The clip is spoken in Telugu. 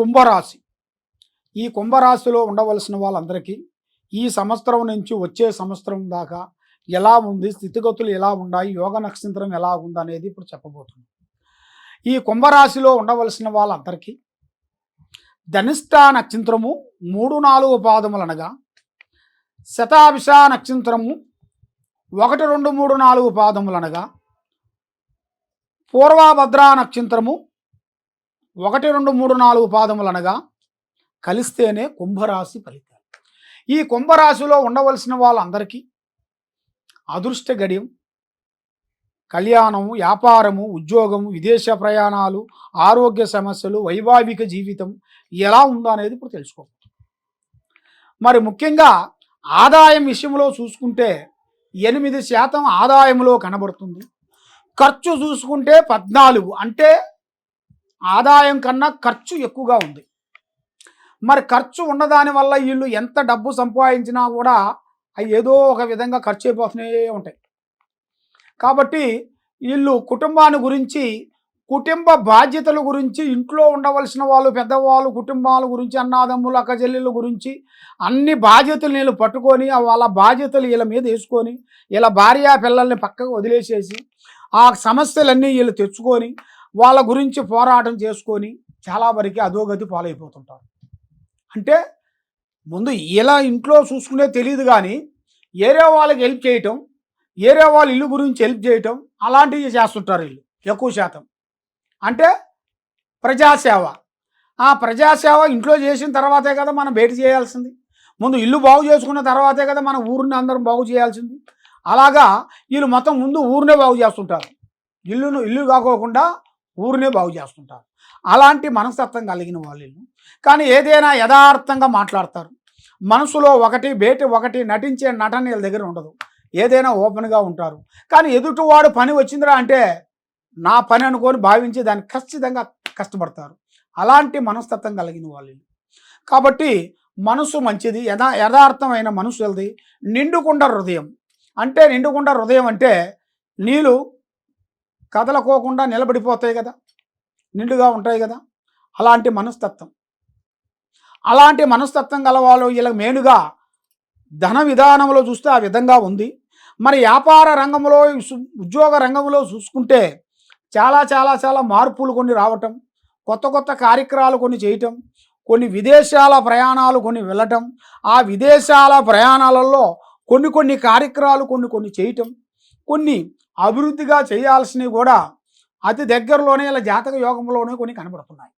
కుంభరాశి. ఈ కుంభరాశిలో ఉండవలసిన వాళ్ళందరికీ ఈ సంవత్సరం నుంచి వచ్చే సంవత్సరం దాకా ఎలా ఉంది, స్థితిగతులు ఎలా ఉన్నాయి, యోగ నక్షత్రం ఎలా ఉందనేది ఇప్పుడు చెప్పబోతున్నాం. ఈ కుంభరాశిలో ఉండవలసిన వాళ్ళందరికీ ధనిష్ట నక్షత్రము 3-4 పాదములనగా, శతాభిష నక్షత్రము 1, 2, 3, 4 పాదములనగా, పూర్వభద్ర నక్షత్రము 1, 2, 3, 4 పాదములనగా కలిస్తేనే కుంభరాశి ఫలితాలు. ఈ కుంభరాశిలో ఉండవలసిన వాళ్ళందరికీ అదృష్ట గడియం, కళ్యాణము, వ్యాపారము, ఉద్యోగము, విదేశ ప్రయాణాలు, ఆరోగ్య సమస్యలు, వైవాహిక జీవితం ఎలా ఉందో అనేది ఇప్పుడు తెలుసుకోవచ్చు. మరి ముఖ్యంగా ఆదాయం విషయంలో చూసుకుంటే 8% ఆదాయంలో కనబడుతుంది. ఖర్చు చూసుకుంటే 14, అంటే ఆదాయం కన్నా ఖర్చు ఎక్కువగా ఉంది. మరి ఖర్చు ఉన్నదాని వల్ల వీళ్ళు ఎంత డబ్బు సంపాదించినా కూడా అవి ఏదో ఒక విధంగా ఖర్చు అయిపోతూనే ఉంటాయి. కాబట్టి వీళ్ళు కుటుంబాన్ని గురించి, కుటుంబ బాధ్యతల గురించి, ఇంట్లో ఉండవలసిన వాళ్ళు, పెద్దవాళ్ళు, కుటుంబాల గురించి, అన్నాదమ్ములు, అక్కచెల్లెళ్ళ గురించి అన్ని బాధ్యతలు వీళ్ళు పట్టుకొని వాళ్ళ బాధ్యతలు వీళ్ళ మీద వేసుకొని, వీళ్ళ భార్య పిల్లల్ని పక్కకు వదిలేసేసి ఆ సమస్యలన్నీ వీళ్ళు తెచ్చుకొని వాళ్ళ గురించి పోరాటం చేసుకొని చాలా వరకు అధోగతి పాలైపోతుంటారు. అంటే ముందు ఇలా ఇంట్లో చూసుకునే తెలియదు, కానీ ఏరే వాళ్ళకి హెల్ప్ చేయటం, ఏరే వాళ్ళ ఇల్లు గురించి హెల్ప్ చేయటం అలాంటివి చేస్తుంటారు వీళ్ళు ఎక్కువ శాతం. అంటే ప్రజాసేవ. ఆ ప్రజాసేవ ఇంట్లో చేసిన తర్వాతే కదా మనం బయట చేయాల్సింది. ముందు ఇల్లు బాగు చేసుకున్న తర్వాతే కదా మన ఊరిని అందరం బాగు చేయాల్సింది. అలాగా వీళ్ళు మొత్తం ముందు ఊరినే బాగు చేస్తుంటారు. ఇల్లు కాకోకుండా ఊరినే బాగు చేస్తుంటారు. అలాంటి మనస్తత్వం కలిగిన వాళ్ళు. కానీ ఏదైనా యథార్థంగా మాట్లాడతారు. మనసులో ఒకటి, బయట ఒకటి, నటించే నటన వీళ్ళ దగ్గర ఉండదు. ఏదైనా ఓపెన్గా ఉంటారు. కానీ ఎదుటివాడు పని వచ్చిందిరా అంటే నా పని అనుకొని భావించి దాన్ని ఖచ్చితంగా కష్టపడతారు. అలాంటి మనస్తత్వం కలిగిన వాళ్ళు. కాబట్టి మనసు మంచిది, యథార్థమైన మనసు వెళ్ళది. నిండుకుండ హృదయం. అంటే నిండుకుండ హృదయం అంటే నీళ్ళు కదలకోకుండా నిలబడిపోతాయి కదా, నిండుగా ఉంటాయి కదా, అలాంటి మనస్తత్వం. అలాంటి మనస్తత్వం గలవాళ్ళు వీళ్ళకి మెయిన్గా ధన విధానంలో చూస్తే ఆ విధంగా ఉంది. మరి వ్యాపార రంగంలో, ఉద్యోగ రంగంలో చూసుకుంటే చాలా చాలా చాలా మార్పులు కొన్ని రావటం, కొత్త కొత్త కార్యక్రమాలు కొన్ని చేయటం, కొన్ని విదేశాల ప్రయాణాలు కొన్ని వెళ్ళటం, ఆ విదేశాల ప్రయాణాలలో కొన్ని కార్యక్రమాలు కొన్ని చేయటం, కొన్ని అభివృద్ధిగా చేయాల్సినవి కూడా అతి దగ్గరలోనే ఇలా జాతక యోగంలోనే కొన్ని కనబడుతున్నాయి.